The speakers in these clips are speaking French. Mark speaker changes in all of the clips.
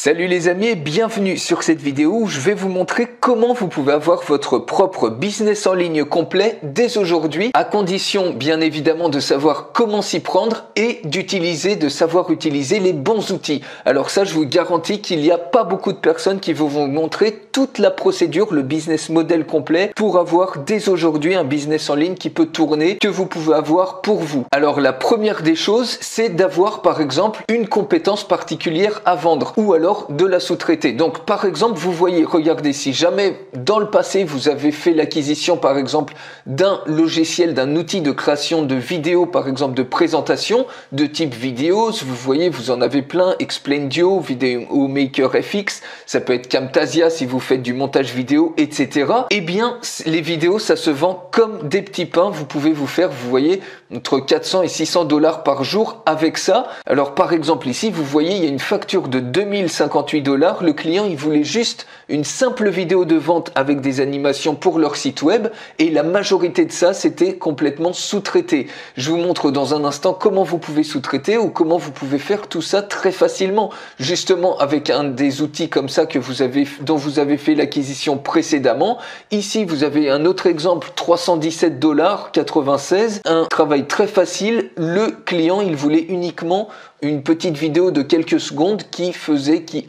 Speaker 1: Salut les amis et bienvenue sur cette vidéo où je vais vous montrer comment vous pouvez avoir votre propre business en ligne complet dès aujourd'hui, à condition bien évidemment de savoir comment s'y prendre et de savoir utiliser les bons outils. Alors ça, je vous garantis qu'il n'y a pas beaucoup de personnes qui vont vous montrer toute la procédure, le business model complet pour avoir dès aujourd'hui un business en ligne qui peut tourner, que vous pouvez avoir pour vous. Alors la première des choses, c'est d'avoir par exemple une compétence particulière à vendre ou alors de la sous-traiter. Donc par exemple, vous voyez, regardez, si jamais dans le passé vous avez fait l'acquisition par exemple d'un logiciel, d'un outil de création de vidéos, par exemple de présentation de type vidéos, vous voyez, vous en avez plein, Explaindio, Video Maker FX, ça peut être Camtasia si vous faites du montage vidéo, etc. Eh bien, les vidéos, ça se vend comme des petits pains. Vous pouvez vous faire, vous voyez, entre 400 et 600 $ par jour avec ça. Alors par exemple ici, vous voyez, il y a une facture de 2058 $. Le client, il voulait juste une simple vidéo de vente avec des animations pour leur site web et la majorité de ça, c'était complètement sous-traité. Je vous montre dans un instant comment vous pouvez sous-traiter ou comment vous pouvez faire tout ça très facilement. Justement, avec un des outils comme ça dont vous avez fait l'acquisition précédemment. Ici, vous avez un autre exemple, 317,96 $. Un travail très facile. Le client, il voulait uniquement une petite vidéo de quelques secondes qui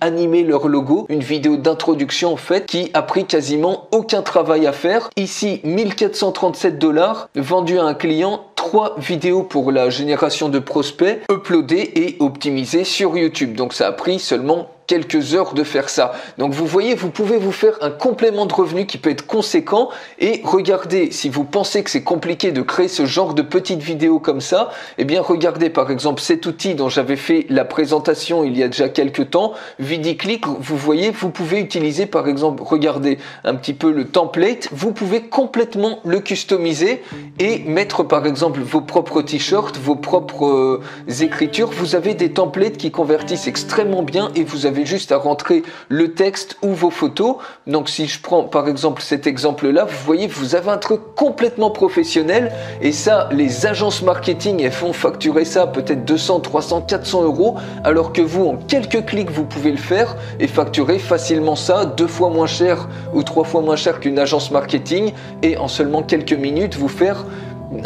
Speaker 1: animait leur logo, une vidéo d'introduction en fait, qui a pris quasiment aucun travail à faire. Ici, 1437 $, vendu à un client, 3 vidéos pour la génération de prospects, uploadées et optimisées sur YouTube. Donc ça a pris seulement quelques heures de faire ça. Donc vous voyez, vous pouvez vous faire un complément de revenu qui peut être conséquent. Et regardez, si vous pensez que c'est compliqué de créer ce genre de petites vidéos comme ça, eh bien regardez par exemple cet outil dont j'avais fait la présentation il y a déjà quelques temps, VidiClick. Vous voyez, vous pouvez utiliser par exemple, regardez un petit peu le template, vous pouvez complètement le customiser et mettre par exemple vos propres t-shirts, vos propres écritures. Vous avez des templates qui convertissent extrêmement bien et vous avez juste à rentrer le texte ou vos photos. Donc si je prends par exemple cet exemple là, vous voyez, vous avez un truc complètement professionnel et ça, les agences marketing, elles font facturer ça peut-être 200, 300, 400 €, alors que vous, en quelques clics, vous pouvez le faire et facturer facilement ça 2 fois moins cher ou 3 fois moins cher qu'une agence marketing et en seulement quelques minutes vous faire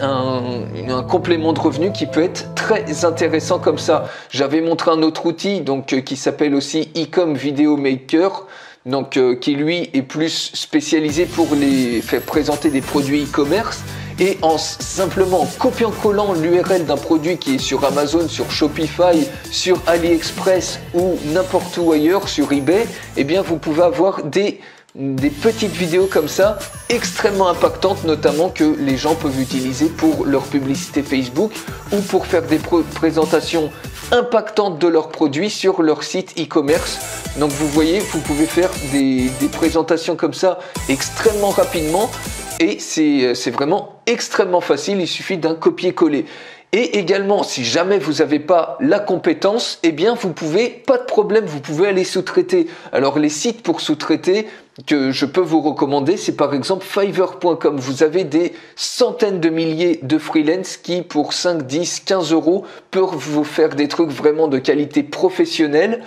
Speaker 1: un complément de revenu qui peut être très intéressant comme ça. J'avais montré un autre outil donc qui s'appelle aussi Ecom Video Maker, donc qui lui est plus spécialisé pour faire présenter des produits e-commerce. Et en simplement copiant-collant l'URL d'un produit qui est sur Amazon, sur Shopify, sur AliExpress ou n'importe où ailleurs, sur eBay, eh bien vous pouvez avoir des petites vidéos comme ça, extrêmement impactantes, notamment que les gens peuvent utiliser pour leur publicité Facebook ou pour faire des présentations impactantes de leurs produits sur leur site e-commerce. Donc vous voyez, vous pouvez faire des présentations comme ça extrêmement rapidement et c'est vraiment extrêmement facile, il suffit d'un copier-coller. Et également, si jamais vous n'avez pas la compétence, eh bien vous pouvez, pas de problème, vous pouvez aller sous-traiter. Alors les sites pour sous-traiter que je peux vous recommander, c'est par exemple Fiverr.com. Vous avez des centaines de milliers de freelance qui pour 5, 10, 15 € peuvent vous faire des trucs vraiment de qualité professionnelle.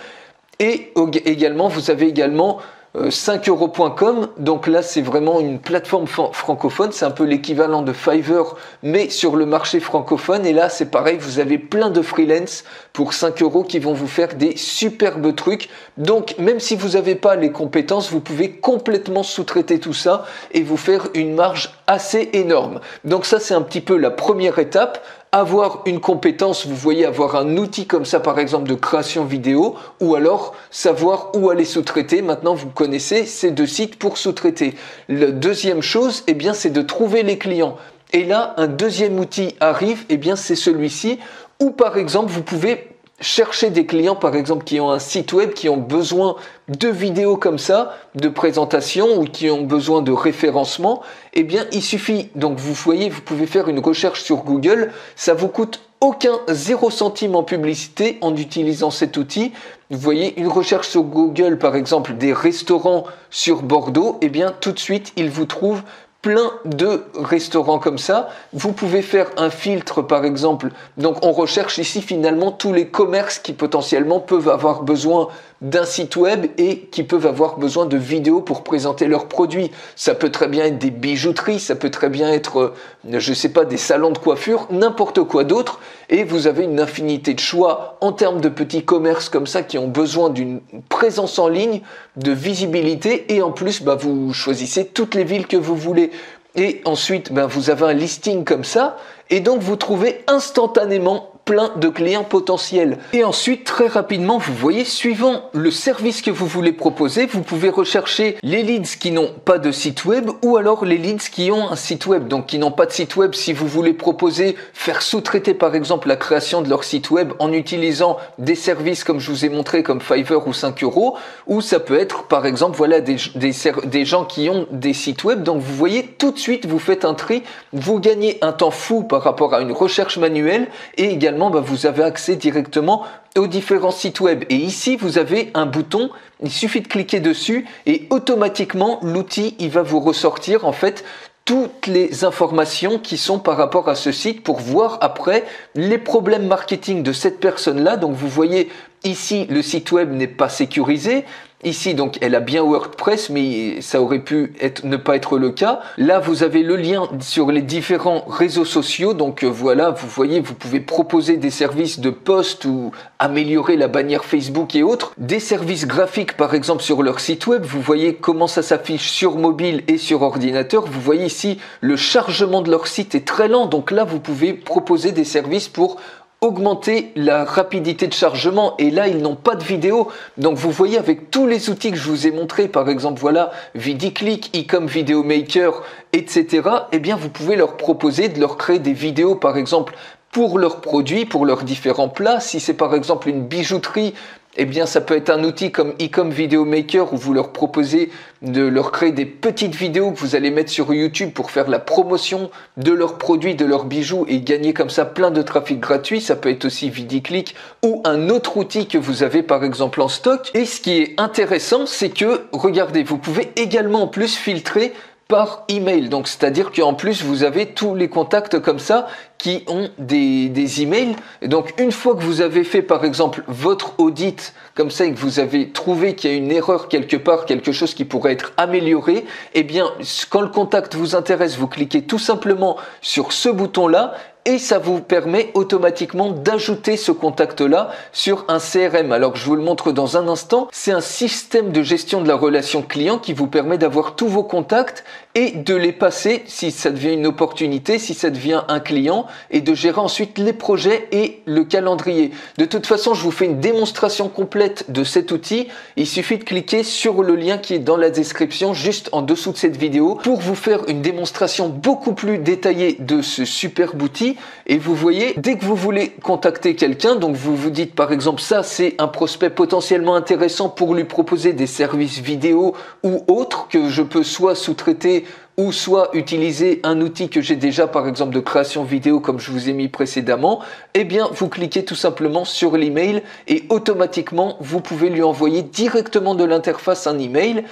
Speaker 1: Et également, vous avez également 5euros.com, donc là c'est vraiment une plateforme francophone, c'est un peu l'équivalent de Fiverr mais sur le marché francophone, et là c'est pareil, vous avez plein de freelance pour 5 € qui vont vous faire des superbes trucs. Donc même si vous n'avez pas les compétences, vous pouvez complètement sous-traiter tout ça et vous faire une marge assez énorme. Donc ça c'est un petit peu la première étape. Avoir une compétence, vous voyez, avoir un outil comme ça par exemple de création vidéo, ou alors savoir où aller sous-traiter. Maintenant vous connaissez ces 2 sites pour sous-traiter. La deuxième chose, eh bien, c'est de trouver les clients. Et là, un deuxième outil arrive, eh bien, c'est celui-ci, où par exemple vous pouvez chercher des clients par exemple qui ont un site web, qui ont besoin de vidéos comme ça, de présentation, ou qui ont besoin de référencement. Eh bien il suffit, donc vous voyez, vous pouvez faire une recherche sur Google, ça vous coûte aucun 0 centime en publicité en utilisant cet outil. Vous voyez, une recherche sur Google par exemple des restaurants sur Bordeaux, eh bien tout de suite il vous trouve plein de restaurants comme ça. Vous pouvez faire un filtre par exemple, donc on recherche ici finalement tous les commerces qui potentiellement peuvent avoir besoin d'un site web et qui peuvent avoir besoin de vidéos pour présenter leurs produits. Ça peut très bien être des bijouteries, ça peut très bien être, je sais pas, des salons de coiffure, n'importe quoi d'autre. Et vous avez une infinité de choix en termes de petits commerces comme ça qui ont besoin d'une présence en ligne, de visibilité, et en plus, vous choisissez toutes les villes que vous voulez. Et ensuite, vous avez un listing comme ça, et donc vous trouvez instantanément plein de clients potentiels. Et ensuite, très rapidement, vous voyez, suivant le service que vous voulez proposer, vous pouvez rechercher les leads qui n'ont pas de site web ou alors les leads qui ont un site web. Donc, qui n'ont pas de site web, si vous voulez proposer, faire sous-traiter par exemple la création de leur site web en utilisant des services comme je vous ai montré, comme Fiverr ou 5 €, ou ça peut être par exemple, voilà, des gens qui ont des sites web. Donc, vous voyez, tout de suite, vous faites un tri, vous gagnez un temps fou par rapport à une recherche manuelle et également vous avez accès directement aux différents sites web. Et ici, vous avez un bouton, il suffit de cliquer dessus et automatiquement, l'outil, il va vous ressortir en fait toutes les informations qui sont par rapport à ce site pour voir après les problèmes marketing de cette personne-là. Donc, vous voyez ici, le site web n'est pas sécurisé. Ici, donc, elle a bien WordPress, mais ça aurait pu ne pas être le cas. Là, vous avez le lien sur les différents réseaux sociaux. Donc, voilà, vous voyez, vous pouvez proposer des services de post ou améliorer la bannière Facebook et autres. Des services graphiques, par exemple, sur leur site web. Vous voyez comment ça s'affiche sur mobile et sur ordinateur. Vous voyez ici, le chargement de leur site est très lent. Donc là, vous pouvez proposer des services pour augmenter la rapidité de chargement, et là ils n'ont pas de vidéo. Donc vous voyez, avec tous les outils que je vous ai montrés, par exemple voilà, VidiClick, Ecom Video Maker, etc., eh bien vous pouvez leur proposer de leur créer des vidéos par exemple pour leurs produits, pour leurs différents plats. Si c'est par exemple une bijouterie, eh bien ça peut être un outil comme Ecom Video Maker où vous leur proposez de leur créer des petites vidéos que vous allez mettre sur YouTube pour faire la promotion de leurs produits, de leurs bijoux et gagner comme ça plein de trafic gratuit. Ça peut être aussi VidiClick ou un autre outil que vous avez par exemple en stock. Et ce qui est intéressant, c'est que, regardez, vous pouvez également en plus filtrer par email. Donc, c'est-à-dire qu'en plus, vous avez tous les contacts comme ça qui ont des emails. Et donc, une fois que vous avez fait, par exemple, votre audit comme ça et que vous avez trouvé qu'il y a une erreur quelque part, quelque chose qui pourrait être amélioré, eh bien, quand le contact vous intéresse, vous cliquez tout simplement sur ce bouton-là et ça vous permet automatiquement d'ajouter ce contact-là sur un CRM. Alors, je vous le montre dans un instant. C'est un système de gestion de la relation client qui vous permet d'avoir tous vos contacts et de les passer si ça devient une opportunité, si ça devient un client, et de gérer ensuite les projets et le calendrier. De toute façon, je vous fais une démonstration complète de cet outil. Il suffit de cliquer sur le lien qui est dans la description, juste en dessous de cette vidéo, pour vous faire une démonstration beaucoup plus détaillée de ce superbe outil. Et vous voyez, dès que vous voulez contacter quelqu'un, donc vous vous dites par exemple, ça c'est un prospect potentiellement intéressant pour lui proposer des services vidéo ou autres que je peux soit sous-traiter ou soit utiliser un outil que j'ai déjà, par exemple de création vidéo comme je vous ai mis précédemment, eh bien vous cliquez tout simplement sur l'email et automatiquement vous pouvez lui envoyer directement de l'interface un email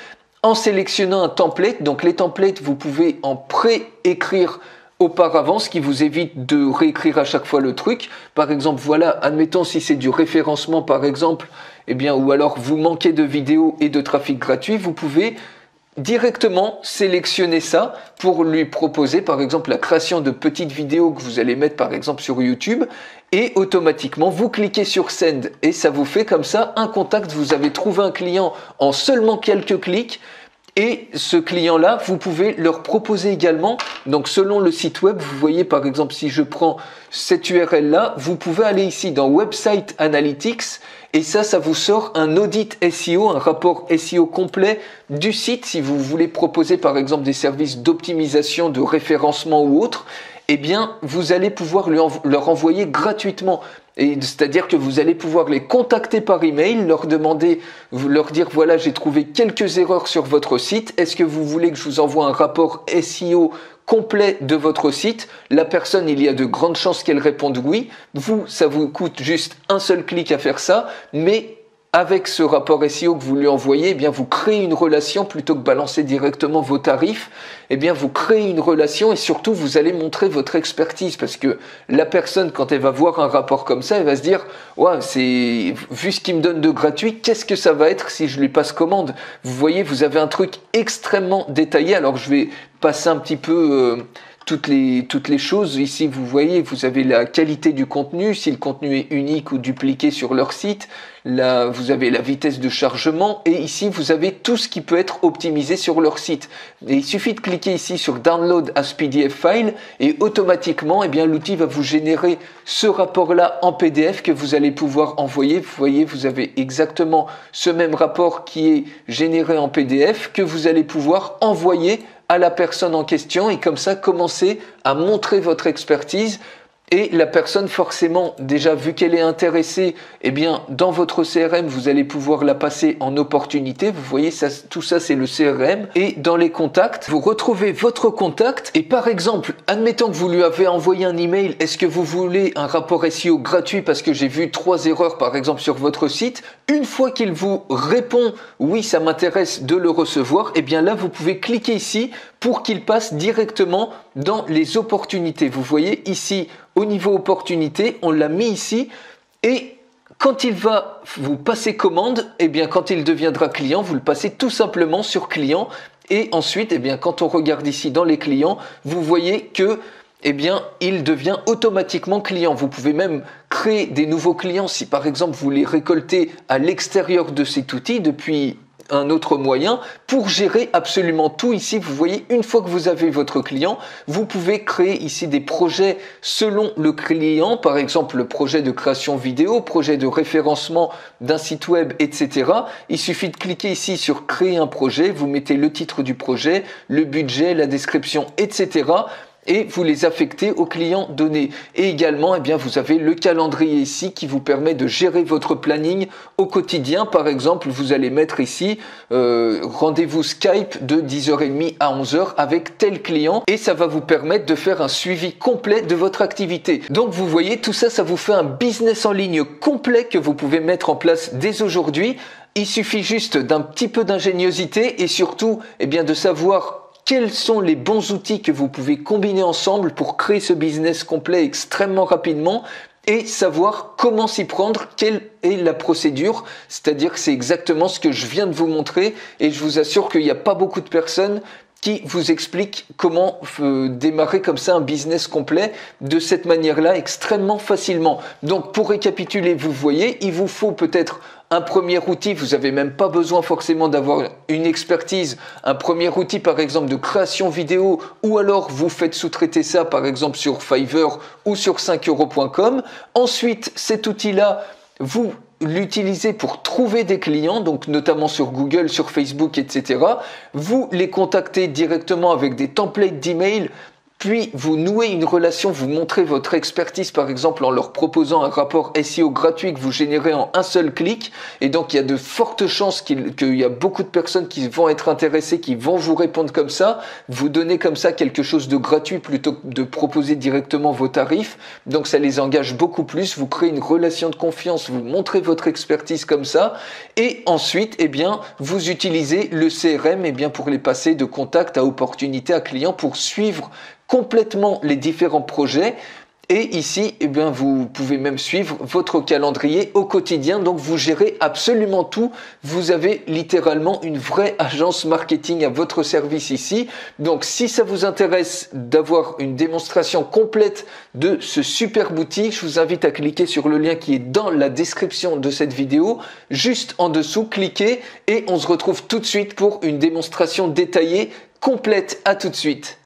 Speaker 1: en sélectionnant un template. Donc les templates, vous pouvez en pré-écrire auparavant, ce qui vous évite de réécrire à chaque fois le truc. Par exemple, voilà, admettons si c'est du référencement par exemple, eh bien, ou alors vous manquez de vidéos et de trafic gratuit, vous pouvez directement sélectionner ça pour lui proposer par exemple la création de petites vidéos que vous allez mettre par exemple sur YouTube, et automatiquement vous cliquez sur Send et ça vous fait comme ça un contact. Vous avez trouvé un client en seulement quelques clics. Et ce client-là, vous pouvez leur proposer également, donc selon le site web, vous voyez par exemple si je prends cette URL-là, vous pouvez aller ici dans Website Analytics et ça vous sort un audit SEO, un rapport SEO complet du site. Si vous voulez proposer par exemple des services d'optimisation, de référencement ou autre, eh bien vous allez pouvoir leur envoyer gratuitement. Et c'est-à-dire que vous allez pouvoir les contacter par email, leur demander, leur dire voilà, j'ai trouvé quelques erreurs sur votre site, est-ce que vous voulez que je vous envoie un rapport SEO complet de votre site? La personne, il y a de grandes chances qu'elle réponde oui. Vous, ça vous coûte juste un seul clic à faire ça, mais avec ce rapport SEO que vous lui envoyez, eh bien vous créez une relation plutôt que balancer directement vos tarifs. Eh bien vous créez une relation et surtout vous allez montrer votre expertise parce que la personne quand elle va voir un rapport comme ça, elle va se dire ouais, c'est vu ce qu'il me donne de gratuit, qu'est-ce que ça va être si je lui passe commande? Vous voyez, vous avez un truc extrêmement détaillé. Alors je vais passer un petit peu toutes les choses. Ici, vous voyez, vous avez la qualité du contenu, si le contenu est unique ou dupliqué sur leur site. Là, vous avez la vitesse de chargement et ici, vous avez tout ce qui peut être optimisé sur leur site. Et il suffit de cliquer ici sur Download as PDF File et automatiquement, eh bien, l'outil va vous générer ce rapport-là en PDF que vous allez pouvoir envoyer. Vous voyez, vous avez exactement ce même rapport qui est généré en PDF que vous allez pouvoir envoyer à la personne en question et comme ça commencer à montrer votre expertise et la personne forcément déjà vu qu'elle est intéressée, eh bien dans votre CRM vous allez pouvoir la passer en opportunité. Vous voyez ça, tout ça c'est le CRM et dans les contacts vous retrouvez votre contact et par exemple admettons que vous lui avez envoyé un email, est-ce que vous voulez un rapport SEO gratuit parce que j'ai vu 3 erreurs par exemple sur votre site. Une fois qu'il vous répond oui ça m'intéresse de le recevoir, eh bien là vous pouvez cliquer ici pour qu'il passe directement dans les opportunités. Vous voyez ici au niveau opportunité, on l'a mis ici et quand il va vous passer commande, eh bien quand il deviendra client, vous le passez tout simplement sur client et ensuite eh bien quand on regarde ici dans les clients, vous voyez que eh bien, il devient automatiquement client. Vous pouvez même créer des nouveaux clients si par exemple vous les récoltez à l'extérieur de cet outil depuis un autre moyen pour gérer absolument tout. Ici, vous voyez, une fois que vous avez votre client, vous pouvez créer ici des projets selon le client, par exemple le projet de création vidéo, projet de référencement d'un site web, etc. Il suffit de cliquer ici sur créer un projet, vous mettez le titre du projet, le budget, la description, etc. et vous les affectez aux clients donnés. Et également, eh bien, vous avez le calendrier ici qui vous permet de gérer votre planning au quotidien. Par exemple, vous allez mettre ici rendez-vous Skype de 10h30 à 11h avec tel client et ça va vous permettre de faire un suivi complet de votre activité. Donc vous voyez, tout ça, ça vous fait un business en ligne complet que vous pouvez mettre en place dès aujourd'hui. Il suffit juste d'un petit peu d'ingéniosité et surtout, eh bien, de savoir quels sont les bons outils que vous pouvez combiner ensemble pour créer ce business complet extrêmement rapidement et savoir comment s'y prendre, quelle est la procédure. C'est-à-dire que c'est exactement ce que je viens de vous montrer et je vous assure qu'il n'y a pas beaucoup de personnes qui vous expliquent comment démarrer comme ça un business complet de cette manière-là extrêmement facilement. Donc pour récapituler, vous voyez, il vous faut peut-être un premier outil, vous n'avez même pas besoin forcément d'avoir une expertise, un premier outil par exemple de création vidéo ou alors vous faites sous-traiter ça par exemple sur Fiverr ou sur 5euros.com. Ensuite, cet outil-là, vous l'utilisez pour trouver des clients, donc notamment sur Google, sur Facebook, etc. Vous les contactez directement avec des templates d'email. Puis vous nouez une relation, vous montrez votre expertise par exemple en leur proposant un rapport SEO gratuit que vous générez en un seul clic. Et donc il y a de fortes chances qu'il y a beaucoup de personnes qui vont être intéressées, qui vont vous répondre comme ça. Vous donnez comme ça quelque chose de gratuit plutôt que de proposer directement vos tarifs. Donc ça les engage beaucoup plus, vous créez une relation de confiance, vous montrez votre expertise comme ça. Et ensuite, eh bien, vous utilisez le CRM eh bien, pour les passer de contact à opportunité à client pour suivre complètement les différents projets. Et ici, eh bien, vous pouvez même suivre votre calendrier au quotidien. Donc, vous gérez absolument tout. Vous avez littéralement une vraie agence marketing à votre service ici. Donc, si ça vous intéresse d'avoir une démonstration complète de ce superbe outil, je vous invite à cliquer sur le lien qui est dans la description de cette vidéo. Juste en dessous, cliquez et on se retrouve tout de suite pour une démonstration détaillée complète. À tout de suite.